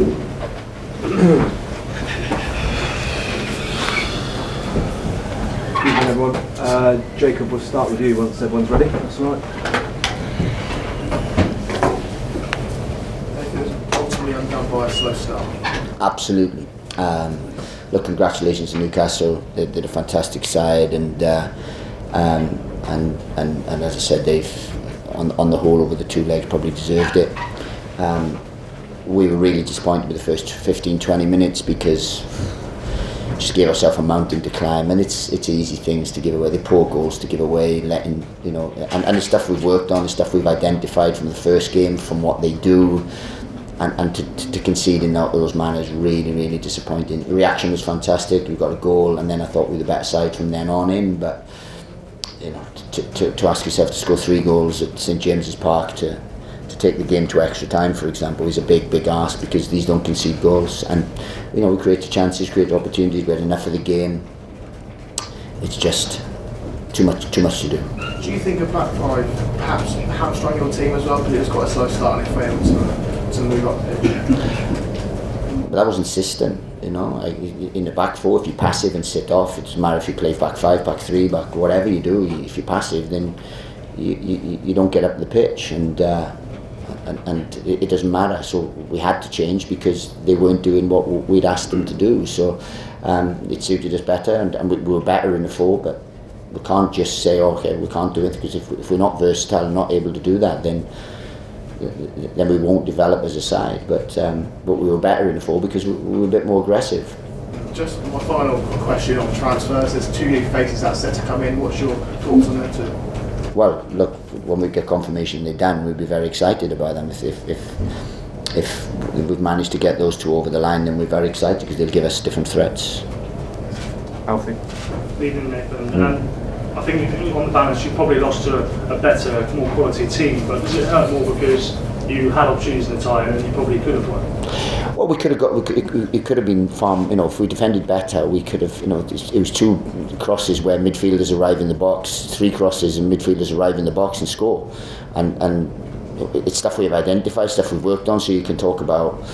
Good evening, everyone. Jacob, we'll start with you once everyone's ready. That's all right. Ultimately undone by a slow start. Absolutely. Look, congratulations to Newcastle. They did a fantastic side, and as I said, they've on the whole over the two legs probably deserved it. We were really disappointed with the first 15-20 minutes because just gave ourselves a mountain to climb, and it's easy things to give away. They're poor goals to give away, letting and the stuff we've worked on, the stuff we've identified from the first game, from what they do. And to concede in those manners, really disappointing. The reaction was fantastic. We got a goal, and then I thought we were the better side from then on in. But to ask yourself to score 3 goals at St James's Park to take the game to extra time, for example, is a big ask, because these don't concede goals. And we created chances, created opportunities. We had enough of the game. It's just too much to do. Do you think a back five perhaps hamstrung your team as well, because it was quite a slow start and it failed to move up the pitch? But that was insistent, in the back four. If you're passive and sit off, it doesn't matter if you play back 5, back 3, back whatever you do. If you're passive, then you don't get up the pitch, and it doesn't matter. So we had to change because they weren't doing what we'd asked them to do. So it suited us better, and we were better in the 4, but we can't just say, okay, we can't do it, because if we're not versatile and not able to do that, then we won't develop as a side. But we were better in the 4 because we were a bit more aggressive. Just my final question on transfers. There's 2 new faces that's set to come in. What's your thoughts on them too? Well, look, when we get confirmation they're done, we'll be very excited about them. If we've managed to get those 2 over the line, then we're very excited because they'll give us different threats. Alfie. Leading Nathan. I think on the balance you probably lost to a better, more quality team, but does it hurt more because you had opportunities in the tie and you probably could have won? Well, we could have got. It could have been far. If we defended better, we could have. It was 2 crosses where midfielders arrive in the box, 3 crosses and midfielders arrive in the box and score, and it's stuff we've identified, stuff we've worked on. So you can talk about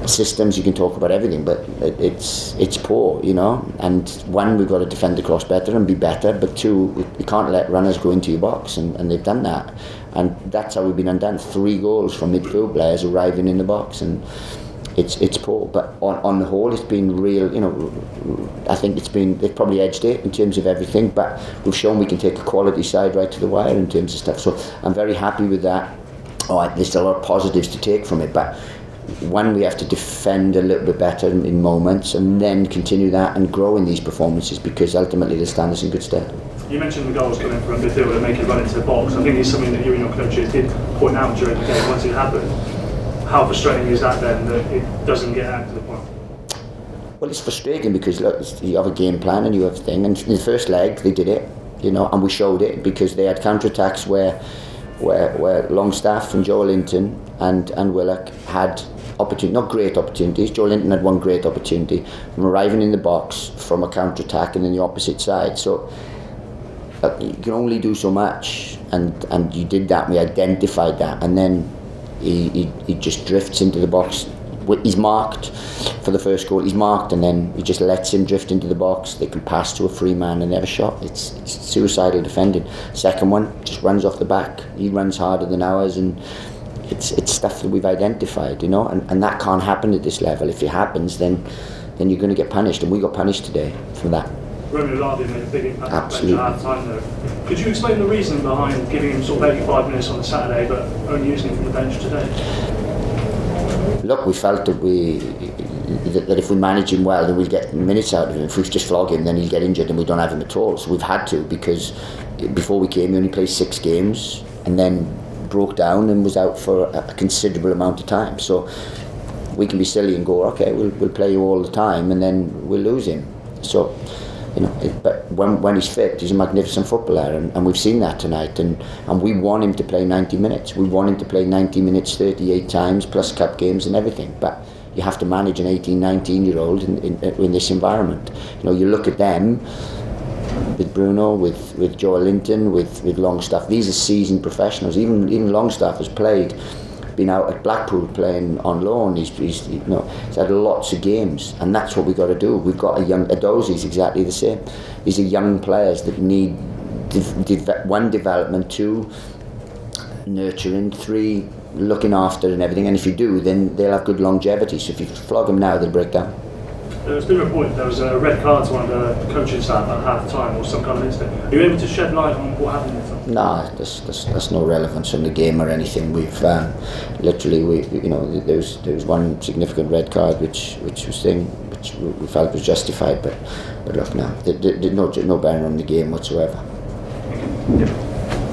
systems, you can talk about everything, but it's poor, and 1, we've got to defend the cross better and be better, but 2, we can't let runners go into your box, and they've done that, and that's how we've been undone. 3 goals from midfield players arriving in the box, and it's poor. But on the whole, it's been real. I think they've probably edged it in terms of everything, but we've shown we can take a quality side right to the wire in terms of stuff, so I'm very happy with that. There's a lot of positives to take from it, but 1, we have to defend a little bit better in moments, and then continue that and grow in these performances, because ultimately they'll stand us in good stead. You mentioned the goals coming from midfield and making it run into the box. I think it's something that you and your coaches did point out during the game once it happened. How frustrating is that then, that it doesn't get out to the point? Well, it's frustrating because look, you have a game plan and you have a thing, and in the first leg they did it, and we showed it because they had counter-attacks where Longstaff and Joe Linton and Willock had not great opportunities. Joe Linton had 1 great opportunity from arriving in the box from a counter-attack and then the opposite side. So you can only do so much, and you did that, and we identified that, and then he just drifts into the box. He's marked for the first goal, he's marked, and then he just lets him drift into the box. They can pass to a free man and they have a shot. It's suicidal defending. Second one just runs off the back. He runs harder than ours, and it's stuff that we've identified, and that can't happen at this level. If it happens, then you're going to get punished, and we got punished today for that. Lavia made a big impact. Absolutely. At time though. Could you explain the reason behind giving him sort of 85 minutes on a Saturday, but only using him from the bench today? Look, we felt that if we manage him well, then we'll get minutes out of him. If we just flog him, then he'll get injured and we don't have him at all. So we've had to, because before we came, he only played 6 games and then broke down and was out for a considerable amount of time. So we can be silly and go, okay, we'll play you all the time, and then we'll lose him. So, but when he's fit, he's a magnificent footballer, and we've seen that tonight, and we want him to play 90 minutes. We want him to play 90 minutes 38 times, plus cup games and everything. But you have to manage an 18, 19-year-old in this environment. You look at them, with Bruno, with Joe Linton, with Longstaff. These are seasoned professionals. Even Longstaff has played been out at Blackpool playing on loan. He's had lots of games, and that's what we've got to do. We've got Adozi's exactly the same. These are young players that need one, development, 2, nurturing, 3, looking after and everything. And if you do, then they'll have good longevity. So if you flog them now, they'll break down. There's been a report there was a red card to one of the coaching staff at half time, or some kind of incident. Are you able to shed light on what happened with them? No, there's no relevance on the game or anything. We've literally, there was one significant red card which we felt was justified, but look, there's no bearing on the game whatsoever.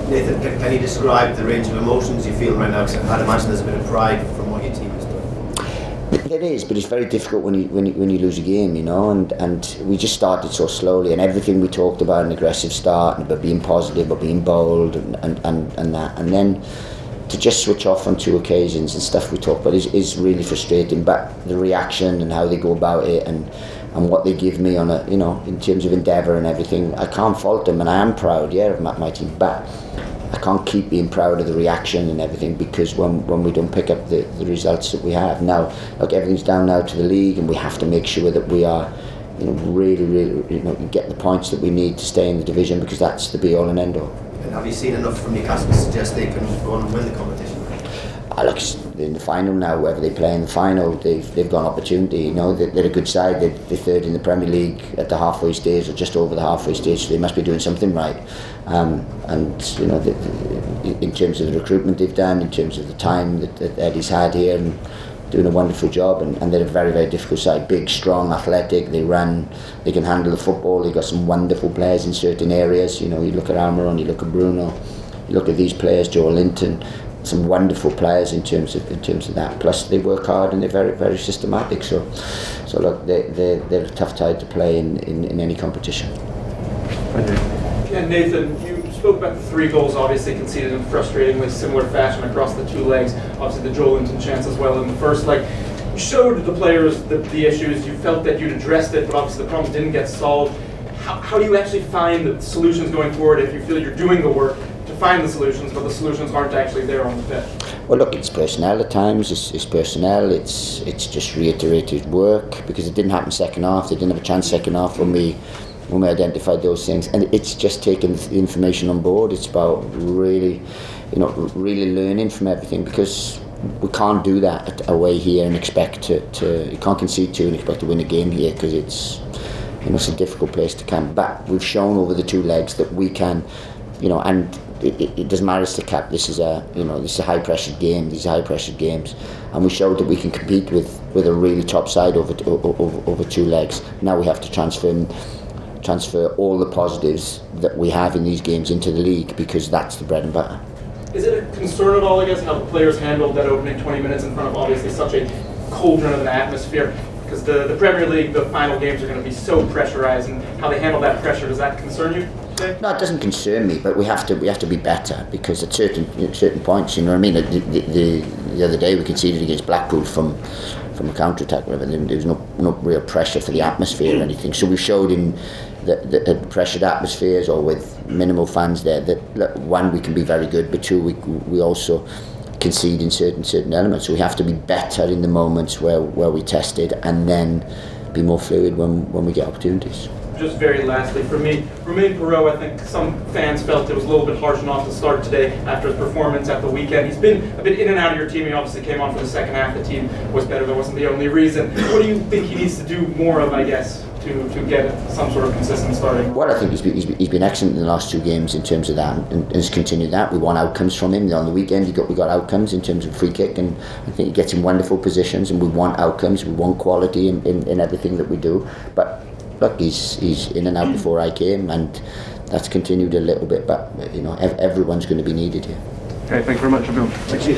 Nathan, can you describe the range of emotions you feel right now? Because I'd imagine there's a bit of pride from what your team has done. There is, but it's very difficult when you lose a game, and we just started so slowly, and everything we talked about, an aggressive start, about being positive, about being bold, and that, and then to just switch off on 2 occasions and stuff we talked about is really frustrating. But the reaction and how they go about it, and what they give me on in terms of endeavour and everything, I can't fault them, and I am proud, of my team, but I can't keep being proud of the reaction and everything, because when we don't pick up the results that we have now, look, everything's down now to the league, and we have to make sure that we are really get the points that we need to stay in the division, because that's the be all and end all. And have you seen enough from Newcastle to suggest they can go on and win the competition? Look, in the final now, whether they play in the final, they've got an opportunity. They're a good side. They're 3rd in the Premier League at the halfway stage, or just over the halfway stage. So they must be doing something right. And in terms of the recruitment they've done, in terms of the time that Eddie's had here, and doing a wonderful job. And they're a very, very difficult side. Big, strong, athletic. They run. They can handle the football. They've got some wonderful players in certain areas. You look at Almiron, you look at Bruno, you look at these players, Joe Linton. Some wonderful players in terms of that. Plus they work hard, and they're very, very systematic. So look, they're a tough side to play in any competition. And Nathan, you spoke about the 3 goals obviously conceded in frustratingly similar fashion across the 2 legs. Obviously the Joe Linton chance as well in the first leg. You showed the players the issues. You felt that you'd addressed it, but obviously the problems didn't get solved. How do you actually find the solutions going forward if you feel you're doing the work to find the solutions, but the solutions aren't actually there on the pitch? Well, look, it's personnel at times. It's personnel. It's just reiterated work, because it didn't happen second half. They didn't have a chance second half when we identified those things, and it's just taking the information on board. It's about really learning from everything, because we can't do that away here and expect to you can't concede 2 and expect to win a game here, because it's it's a difficult place to come. But we've shown over the 2 legs that we can, and it doesn't matter it's the cap. This is a high pressured game. These are high pressured games, and we showed that we can compete with a really top side over 2 legs. Now we have to transfer all the positives that we have in these games into the league, because that's the bread and butter. Is it a concern at all, I guess, how the players handled that opening 20 minutes in front of obviously such a cauldron of an atmosphere? Because the Premier League, the final games are going to be so pressurised, and how they handle that pressure, does that concern you? No, it doesn't concern me, but we have to be better, because at certain points, what I mean. The other day we conceded against Blackpool from a counter attack. There was no real pressure for the atmosphere or anything. So we showed in the pressured atmospheres, or with minimal fans there, that look, 1, we can be very good, but 2, we also concede in certain elements. So we have to be better in the moments where we tested, and then be more fluid when we get opportunities. Just very lastly, for me, Romain Perrard, I think some fans felt it was a little bit harsh not to start today after his performance at the weekend. He's been a bit in and out of your team. He obviously came on for the second half. The team was better. That wasn't the only reason. What do you think he needs to do more of, I guess, to get some sort of consistent starting? Well, I think he's been excellent in the last 2 games in terms of that, and has continued that. We want outcomes from him. On the weekend, we got outcomes in terms of free kick, and I think he gets in wonderful positions, and we want outcomes. We want quality in everything that we do. But look, he's in and out before I came, and that's continued a little bit. But everyone's going to be needed here. Okay, thank you very much, everyone. Thank you.